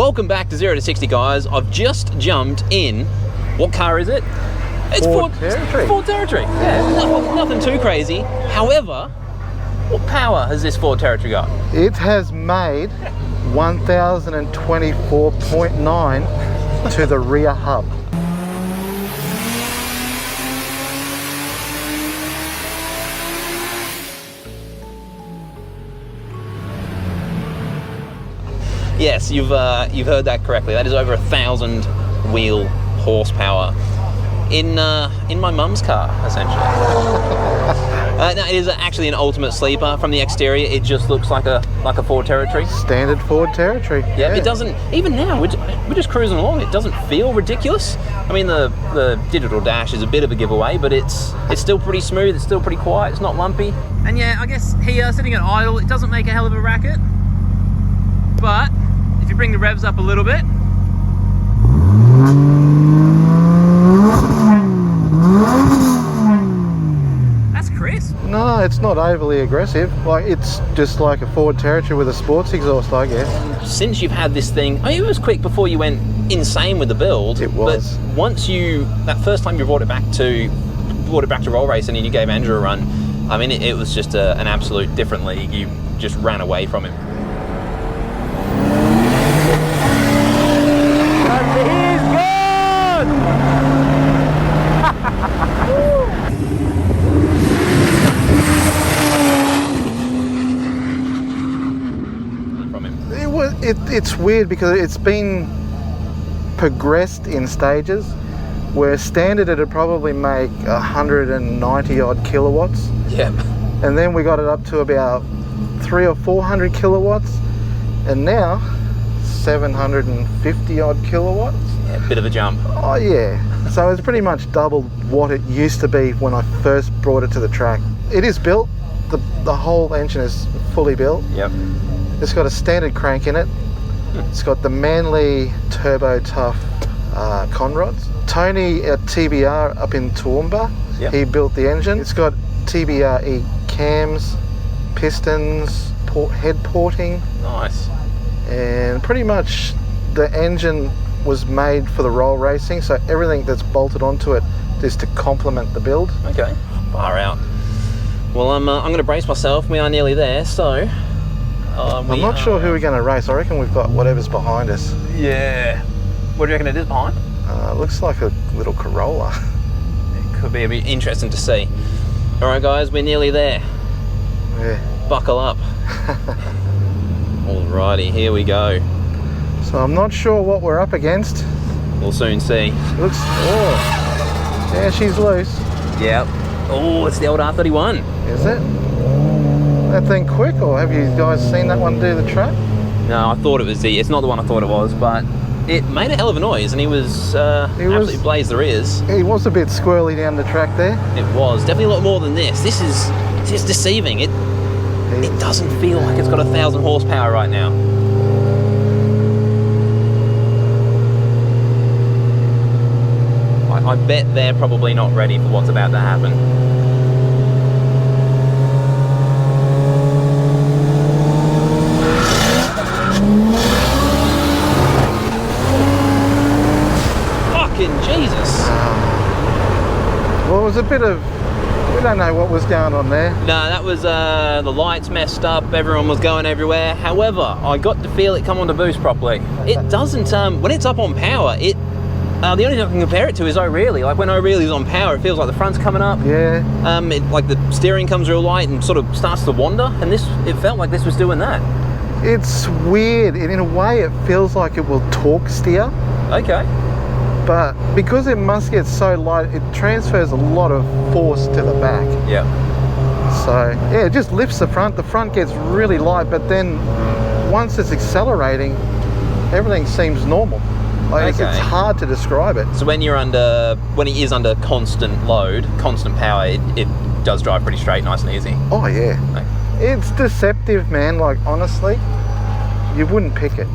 Welcome back to 0 to 60, guys. I've just jumped in. What car is it? It's Ford Territory. Ford Territory. Yeah, nothing too crazy. However, what power has this Ford Territory got? It has made 1024.9 to the rear hub. Yes, you've heard that correctly. That is over 1,000 wheel horsepower in my mum's car, essentially. No, it is actually an ultimate sleeper. From the exterior, it just looks like a Ford Territory. Standard Ford Territory. Yeah, it doesn't. Even now, we're just cruising along. It doesn't feel ridiculous. I mean, the digital dash is a bit of a giveaway, but it's still pretty smooth. It's still pretty quiet. It's not lumpy. And yeah, I guess here, sitting at idle, it doesn't make a hell of a racket. But if you bring the revs up a little bit, that's crisp. No, it's not overly aggressive. Like, it's just like a Ford Territory with a sports exhaust, I guess. Since you've had this thing, I mean, it was quick before you went insane with the build. It was. But once that first time you brought it back to roll racing and you gave Andrew a run, I mean, it was just an absolute different league. You just ran away from him. It's weird because it's been progressed in stages, where standard it'd probably make 190 odd kilowatts. Yeah. And then we got it up to about 300 or 400 kilowatts, and now 750 odd kilowatts. Yeah, bit of a jump. Oh yeah. So it's pretty much doubled what it used to be when I first brought it to the track. It is built, the whole engine is fully built. Yep. It's got a standard crank in it. It's got the Manly Turbo Tough conrods. Tony at TBR up in Toowoomba, yep, he built the engine. It's got TBRE cams, pistons, head porting. Nice. And pretty much the engine was made for the roll racing, so everything that's bolted onto it is to complement the build. Okay, far out. Well, I'm going to brace myself. We are nearly there, so... I'm not sure who we're going to race. I reckon we've got whatever's behind us. Yeah. What do you reckon it is behind? Looks like a little Corolla. It could be a bit interesting to see. All right, guys, we're nearly there. Yeah. Buckle up. Alrighty, here we go. So I'm not sure what we're up against. We'll soon see. Looks... Oh. Yeah, she's loose. Yep. Oh, it's the old R31. Is it? That thing quick, or have you guys seen that one do the track? No, I thought it was it's not the one I thought it was, but it made a hell of a noise, and he absolutely blazed the rears. He was a bit squirrely down the track there. It was definitely a lot more than this. This is deceiving. It doesn't feel like it's got 1,000 horsepower right now. I bet they're probably not ready for what's about to happen. Jesus. Well, it was a bit of... We don't know what was going on there. No, that was the lights messed up, everyone was going everywhere. However, I got to feel it come on to boost properly. It doesn't, when it's up on power, the only thing I can compare it to is O'Reilly. Like when O'Reilly's on power, it feels like the front's coming up. Yeah. Like the steering comes real light and sort of starts to wander, and it felt like this was doing that. It's weird, and in a way it feels like it will torque steer. Okay. But because it must get so light, it transfers a lot of force to the back. Yeah. So, yeah, it just lifts the front. The front gets really light, but then once it's accelerating, everything seems normal. Like, okay. It's hard to describe it. So when it is under constant load, constant power, it does drive pretty straight, nice and easy. Oh, yeah. Okay. It's deceptive, man. Like, honestly, you wouldn't pick it.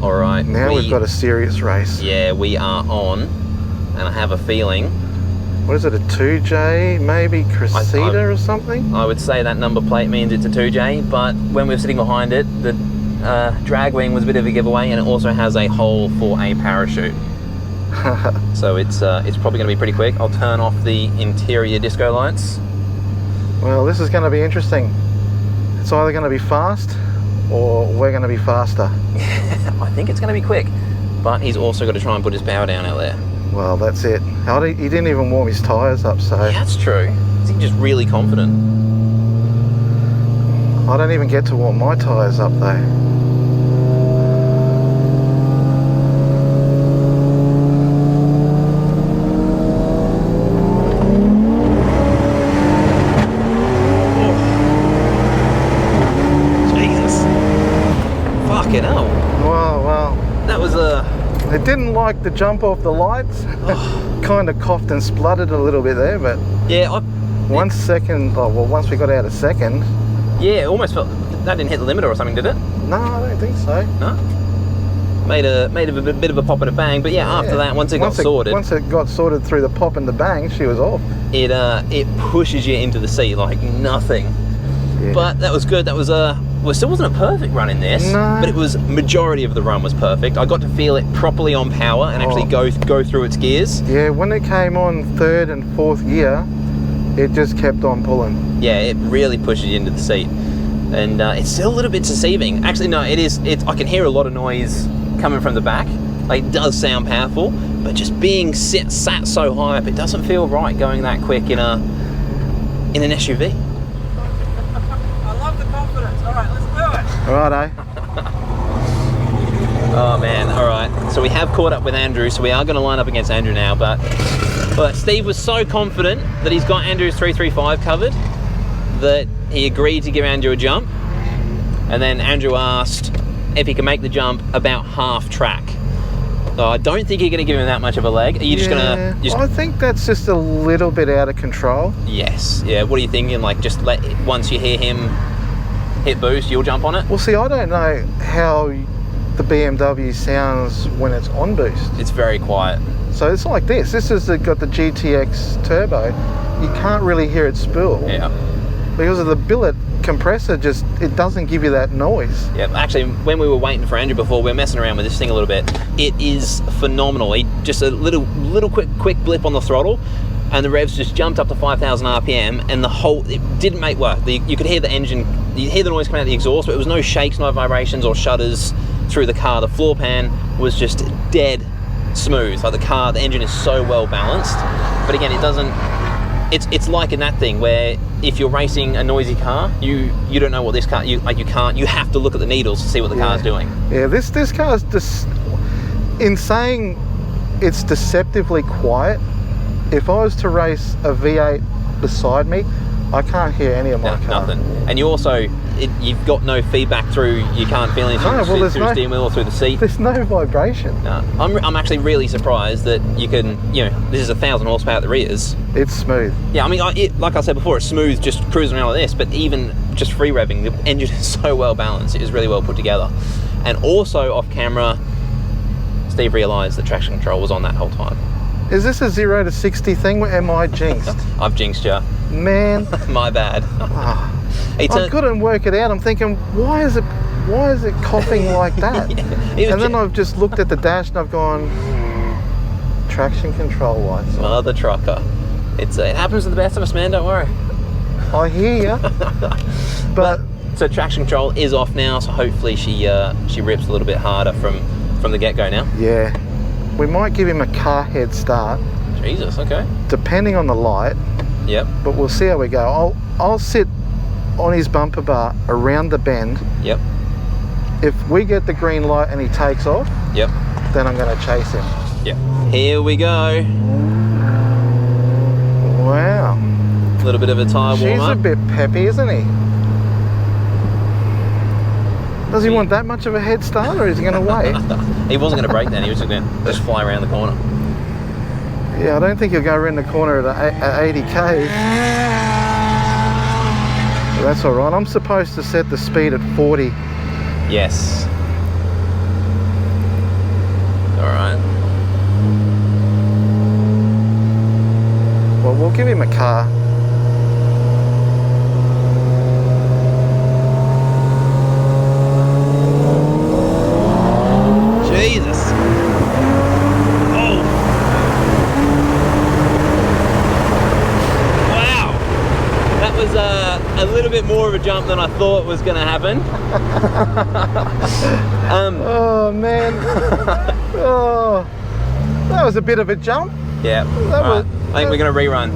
All right. Now we've got a serious race. Yeah, we are on, and I have a feeling. What is it, a 2J, maybe Cressida or something? I would say that number plate means it's a 2J, but when we're sitting behind it, the drag wing was a bit of a giveaway, and it also has a hole for a parachute. So it's probably going to be pretty quick. I'll turn off the interior disco lights. Well, this is going to be interesting. It's either going to be fast or we're going to be faster. I think it's going to be quick, but he's also got to try and put his power down out there. Well, that's it. He didn't even warm his tyres up, so... Yeah, that's true. Is he just really confident? I don't even get to warm my tyres up, though. Fucking hell. Well. That was It didn't like the jump off the lights. Kind of coughed and spluttered a little bit there, but... Yeah, once we got out of second... Yeah, it almost felt... That didn't hit the limiter or something, did it? No, I don't think so. No? Made a bit of a pop and a bang, but yeah, after that, once it got sorted... Once it got sorted through the pop and the bang, she was off. It pushes you into the seat like nothing. Yeah. But that was good. That was well, it still wasn't a perfect run in this, no. But it was, majority of the run was perfect. I got to feel it properly on power and actually go through its gears. Yeah, when it came on third and fourth gear, it just kept on pulling. Yeah, it really pushes you into the seat. And it's still a little bit deceiving. Actually, no, I can hear a lot of noise coming from the back. Like, it does sound powerful, but just being sat so high up, it doesn't feel right going that quick in an SUV. Righto. Oh man, alright. So we have caught up with Andrew, so we are going to line up against Andrew now, but Steve was so confident that he's got Andrew's 335 covered that he agreed to give Andrew a jump, and then Andrew asked if he can make the jump about half track. So I don't think you're going to give him that much of a leg. Are you just going to... I think that's just a little bit out of control. Yes. Yeah, what are you thinking? Like, just once you hear him hit boost, you'll jump on it? Well, see, I don't know how the BMW sounds when it's on boost. It's very quiet. So it's like this. This has got the GTX turbo. You can't really hear it spool. Yeah. Because of the billet compressor, it doesn't give you that noise. Yeah, actually, when we were waiting for Andrew before, we were messing around with this thing a little bit. It is phenomenal. Just a little quick blip on the throttle, and the revs just jumped up to 5,000 RPM, and it didn't make work. You could hear the engine, you hear the noise coming out of the exhaust, but it was no shakes, no vibrations or shudders through the car. The floor pan was just dead smooth. Like the engine is so well balanced, but again, it doesn't. It's like in that thing where if you're racing a noisy car, you don't know what this car, you have to look at the needles to see what the car's doing. Yeah, this car's just, in saying it's deceptively quiet, if I was to race a V8 beside me, I can't hear any of my car. Nothing. And you also, you've got no feedback through, you can't feel anything through the steering wheel or through the seat. There's no vibration. No. I'm actually really surprised that you can, this is 1,000 horsepower at the rears. It's smooth. Yeah, I mean, like I said before, it's smooth just cruising around like this, but even just free revving, the engine is so well balanced, it is really well put together. And also off camera, Steve realised that traction control was on that whole time. Is this a 0 to 60 thing? Am I jinxed? I've jinxed you. Man. My bad. I couldn't work it out. I'm thinking, why is it coughing like that? And then I've just looked at the dash and I've gone, traction control lights. Mother trucker. It happens to the best of us, man, don't worry. I hear you. But so traction control is off now, so hopefully she rips a little bit harder from the get-go now. Yeah. We might give him a car head start. Jesus, okay. Depending on the light. Yep. But we'll see how we go. I'll sit on his bumper bar around the bend. Yep. If we get the green light and he takes off, yep, then I'm going to chase him. Yep. Here we go. Wow. A little bit of a tyre warm-up. She's a bit peppy, isn't he? Does he want that much of a head start, or is he going to wait? He wasn't going to brake then. He was just going to just fly around the corner. Yeah, I don't think he'll go around the corner at 80 k's. But that's all right. I'm supposed to set the speed at 40. Yes. All right. Well, we'll give him a car. of a jump than I thought was going to happen. Oh man. Oh, that was a bit of a jump. Yeah. Was, I think we're going to rerun.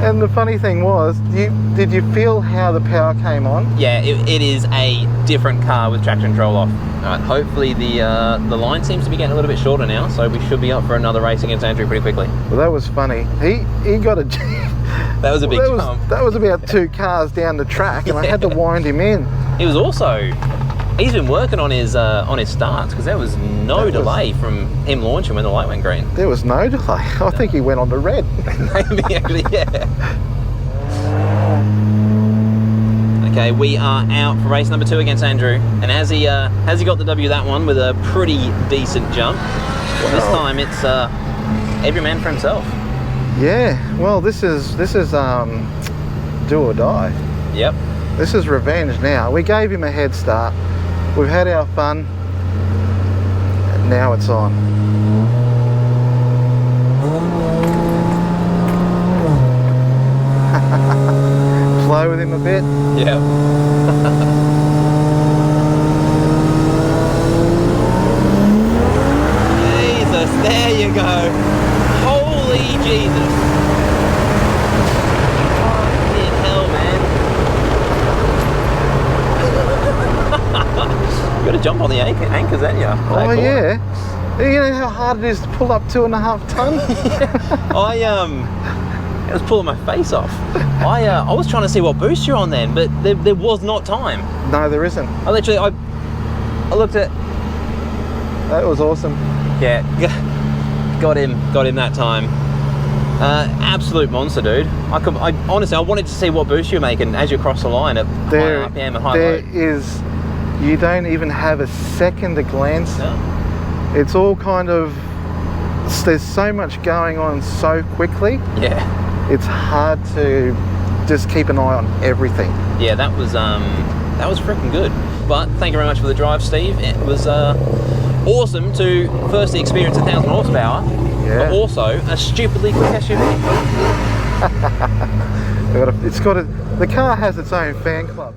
And the funny thing was, did you feel how the power came on? Yeah, it is a different car with traction control off. Alright, hopefully the line seems to be getting a little bit shorter now, so we should be up for another race against Andrew pretty quickly. Well, that was funny. He got a... That was a big jump. That was about 2 cars down the track, and I had to wind him in. He was also... He's been working on his starts, because there was no delay from him launching when the light went green. There was no delay. I think he went on to red. Maybe, actually, yeah. Okay, we are out for race number 2 against Andrew, and has he got the W that one with a pretty decent jump? Well, this time it's every man for himself. Yeah. Well, this is do or die. Yep. This is revenge now. We gave him a head start. We've had our fun. And now it's on. Flow with him a bit. Yep. Jesus, there you go. Holy Jesus. Fucking hell, man. You gotta jump on the anchors, ain't you? Oh yeah. You know how hard it is to pull up 2.5 ton? It was pulling my face off. I was trying to see what boost you're on then, but there was not time. No, there isn't. I looked at... That was awesome. Yeah, got him that time. Absolute monster, dude. I honestly, I wanted to see what boost you're making as you cross the line at high RPM and high load. You don't even have a second to glance. No. It's all kind of, there's so much going on so quickly. Yeah. It's hard to just keep an eye on everything. Yeah, that was freaking good. But thank you very much for the drive, Steve. It was awesome to firstly experience 1,000 horsepower, but also a stupidly quick SUV. The car has its own fan club.